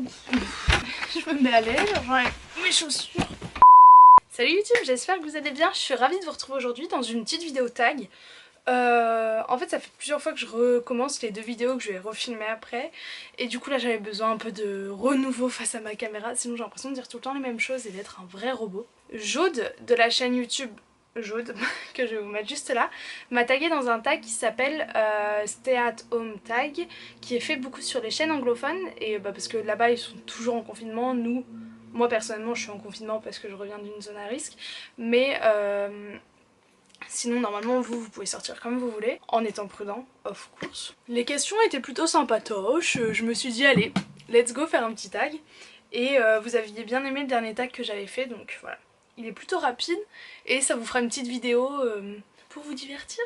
Je me mets à l'aise, avec mes chaussures. Salut YouTube, j'espère que vous allez bien. Je suis ravie de vous retrouver aujourd'hui dans une petite vidéo tag. En fait ça fait plusieurs fois que je recommence les deux vidéos que je vais refilmer après. Et du coup là j'avais besoin un peu de renouveau face à ma caméra. Sinon j'ai l'impression de dire tout le temps les mêmes choses et d'être un vrai robot. Jaude de la chaîne YouTube Jaude, que je vais vous mettre juste là, m'a tagué dans un tag qui s'appelle Stay at Home Tag, qui est fait beaucoup sur les chaînes anglophones. Et parce que là-bas ils sont toujours en confinement. Moi personnellement je suis en confinement parce que je reviens d'une zone à risque. Mais sinon normalement vous pouvez sortir comme vous voulez, en étant prudent, of course. Les questions étaient plutôt sympatoches, je me suis dit allez, let's go faire un petit tag. Et vous aviez bien aimé le dernier tag que j'avais fait, donc voilà. Il est plutôt rapide et ça vous fera une petite vidéo pour vous divertir.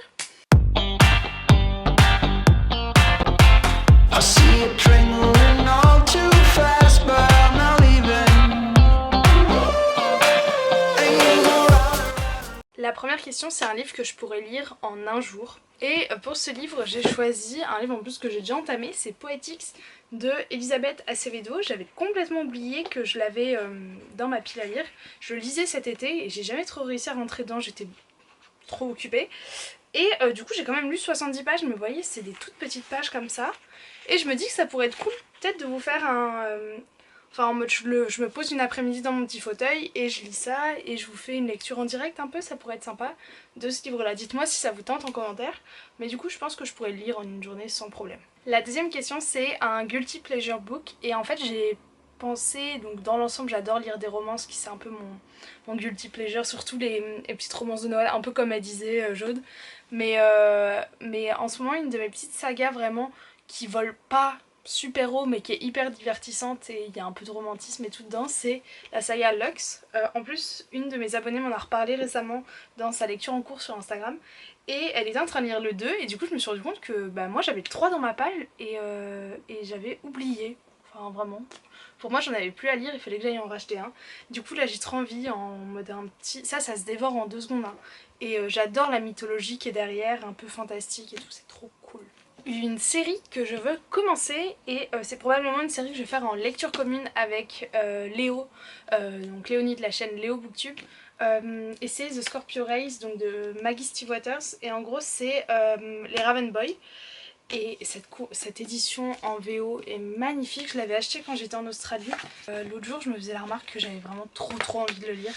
La première question, c'est un livre que je pourrais lire en un jour. Et pour ce livre, j'ai choisi un livre en plus que j'ai déjà entamé, c'est Poetics de Elisabeth Acevedo. J'avais complètement oublié que je l'avais dans ma pile à lire. Je le lisais cet été et j'ai jamais trop réussi à rentrer dedans, j'étais trop occupée. Et du coup j'ai quand même lu 70 pages, mais vous voyez c'est des toutes petites pages comme ça. Et je me dis que ça pourrait être cool peut-être de vous faire un... Enfin en mode je me pose une après-midi dans mon petit fauteuil et je lis ça et je vous fais une lecture en direct un peu, ça pourrait être sympa de ce livre là. Dites-moi si ça vous tente en commentaire, mais du coup je pense que je pourrais le lire en une journée sans problème. La deuxième question c'est un guilty pleasure book et en fait j'ai pensé, donc dans l'ensemble j'adore lire des romances qui c'est un peu mon guilty pleasure, surtout les petites romances de Noël, un peu comme elle disait Jaude, mais en ce moment une de mes petites sagas vraiment qui vole pas super haut mais qui est hyper divertissante et il y a un peu de romantisme et tout dedans, c'est la saga Lux. En plus une de mes abonnées m'en a reparlé récemment dans sa lecture en cours sur Instagram et elle était en train de lire le 2 et du coup je me suis rendu compte que moi j'avais le 3 dans ma palle et j'avais oublié, enfin vraiment. Pour moi j'en avais plus à lire, il fallait que j'aille en racheter un. Du coup là j'ai trop envie en mode un petit... Ça se dévore en 2 secondes hein. Et j'adore la mythologie qui est derrière, un peu fantastique et tout, c'est trop cool. Une série que je veux commencer et c'est probablement une série que je vais faire en lecture commune avec Léo, donc Léonie de la chaîne Léo Booktube. Et c'est The Scorpio Race donc de Maggie Stief Waters et en gros c'est les Raven Boy. Et cette édition en VO est magnifique, je l'avais acheté quand j'étais en Australie. L'autre jour je me faisais la remarque que j'avais vraiment trop envie de le lire.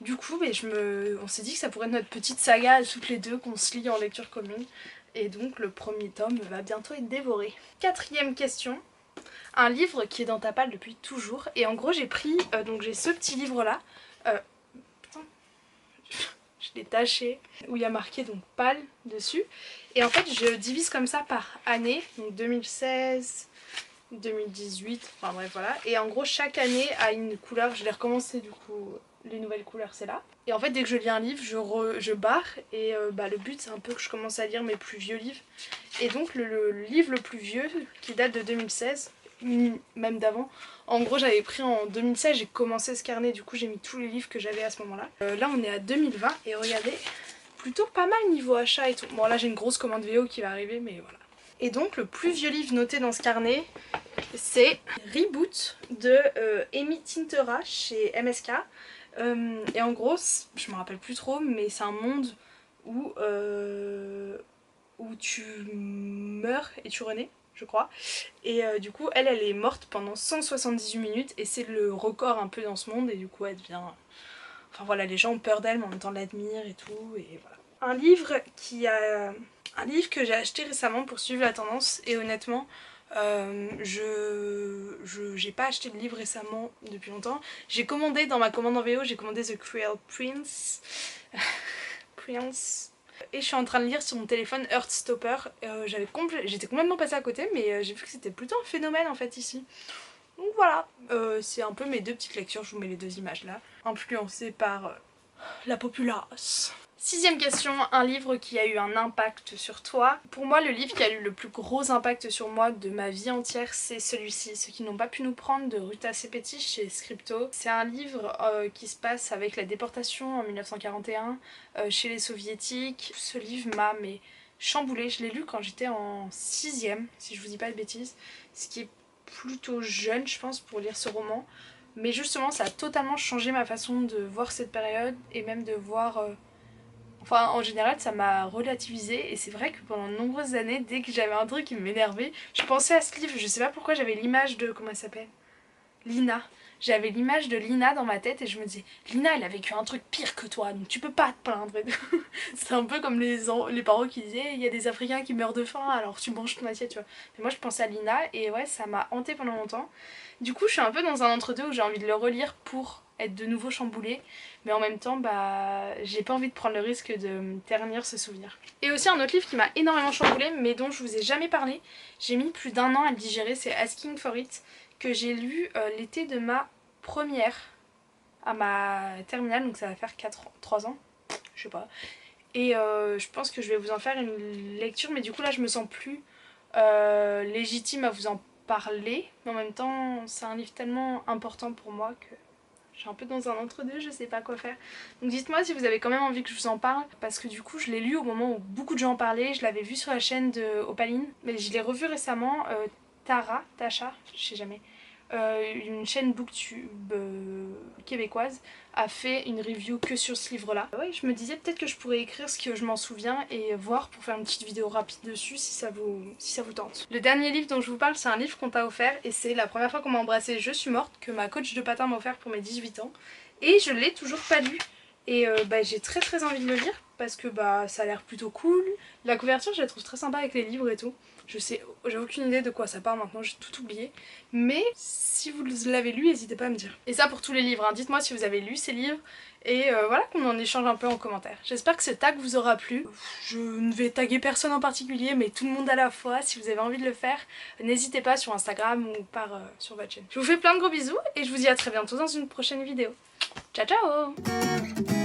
Du coup on s'est dit que ça pourrait être notre petite saga à toutes les deux qu'on se lit en lecture commune. Et donc le premier tome va bientôt être dévoré. Quatrième question. Un livre qui est dans ta palle depuis toujours. Et en gros j'ai pris, donc j'ai ce petit livre là. Putain, je l'ai taché. Où il y a marqué donc palle dessus. Et en fait je divise comme ça par année. Donc 2016, 2018, enfin bref voilà. Et en gros chaque année a une couleur. Je l'ai recommencé du coup. Les nouvelles couleurs c'est là. Et en fait dès que je lis un livre je barre et le but c'est un peu que je commence à lire mes plus vieux livres. Et donc le livre le plus vieux qui date de 2016, même d'avant, en gros j'avais pris en 2016, j'ai commencé ce carnet, du coup j'ai mis tous les livres que j'avais à ce moment là. Là on est à 2020 et regardez, plutôt pas mal niveau achat et tout. Bon là j'ai une grosse commande VO qui va arriver mais voilà. Et donc le plus vieux livre noté dans ce carnet c'est Reboot de Amy Tintera chez MSK. Et en gros, je me rappelle plus trop, mais c'est un monde où tu meurs et tu renais, je crois. Et du coup, elle est morte pendant 178 minutes et c'est le record un peu dans ce monde. Et du coup, elle devient... Enfin voilà, les gens ont peur d'elle, mais en même temps l'admirent et tout. Et voilà. Un livre que j'ai acheté récemment pour suivre la tendance et honnêtement... j'ai pas acheté de livre récemment depuis longtemps. J'ai commandé dans ma commande en VO, j'ai commandé The Cruel Prince. Prince. Et je suis en train de lire sur mon téléphone Heartstopper. J'étais complètement passée à côté, mais j'ai vu que c'était plutôt un phénomène en fait ici. Donc voilà, c'est un peu mes deux petites lectures, je vous mets les deux images là. Influencées par la populace. Sixième question, un livre qui a eu un impact sur toi. Pour moi, le livre qui a eu le plus gros impact sur moi de ma vie entière, c'est celui-ci, Ceux qui n'ont pas pu nous prendre de Ruta Sepetys chez Scripto. C'est un livre qui se passe avec la déportation en 1941 chez les soviétiques. Ce livre m'a chamboulée, je l'ai lu quand j'étais en 6ème, si je vous dis pas de bêtises, ce qui est plutôt jeune je pense pour lire ce roman. Mais justement ça a totalement changé ma façon de voir cette période et même de voir... Enfin en général ça m'a relativisé et c'est vrai que pendant de nombreuses années dès que j'avais un truc qui m'énervait, je pensais à ce livre, je sais pas pourquoi j'avais l'image de... comment elle s'appelle ? Lina. J'avais l'image de Lina dans ma tête et je me disais Lina elle a vécu un truc pire que toi donc tu peux pas te plaindre et tout. C'est un peu comme les parents qui disaient il y a des Africains qui meurent de faim alors tu manges ton assiette tu vois. Mais moi je pensais à Lina et ouais ça m'a hantée pendant longtemps. Du coup je suis un peu dans un entre-deux où j'ai envie de le relire pour être de nouveau chamboulée mais en même temps bah j'ai pas envie de prendre le risque de me ternir ce souvenir. Et aussi un autre livre qui m'a énormément chamboulée mais dont je vous ai jamais parlé, j'ai mis plus d'1 an à le digérer, c'est Asking for It que j'ai lu l'été de ma première à ma terminale, donc ça va faire 3 ans, je sais pas. Et je pense que je vais vous en faire une lecture, mais du coup là je me sens plus légitime à vous en parler. Mais en même temps c'est un livre tellement important pour moi que je suis un peu dans un entre-deux, je sais pas quoi faire. Donc dites-moi si vous avez quand même envie que je vous en parle, parce que du coup je l'ai lu au moment où beaucoup de gens en parlaient, je l'avais vu sur la chaîne de Opaline, mais je l'ai revu récemment, Tasha, je sais jamais. Une chaîne booktube québécoise a fait une review que sur ce livre là. Ouais, je me disais peut-être que je pourrais écrire ce que je m'en souviens et voir pour faire une petite vidéo rapide dessus si ça vous tente. Le dernier livre dont je vous parle c'est un livre qu'on t'a offert et c'est la première fois qu'on m'a embrassé je suis morte que ma coach de patin m'a offert pour mes 18 ans et je l'ai toujours pas lu. Et j'ai très envie de le lire parce que ça a l'air plutôt cool. La couverture je la trouve très sympa avec les livres et tout. J'ai aucune idée de quoi ça parle maintenant, j'ai tout oublié. Mais si vous l'avez lu, n'hésitez pas à me dire. Et ça pour tous les livres, hein. Dites-moi si vous avez lu ces livres. Et voilà, qu'on en échange un peu en commentaire. J'espère que ce tag vous aura plu. Je ne vais taguer personne en particulier, mais tout le monde à la fois. Si vous avez envie de le faire, n'hésitez pas sur Instagram ou sur votre chaîne. Je vous fais plein de gros bisous et je vous dis à très bientôt dans une prochaine vidéo. Ciao ciao!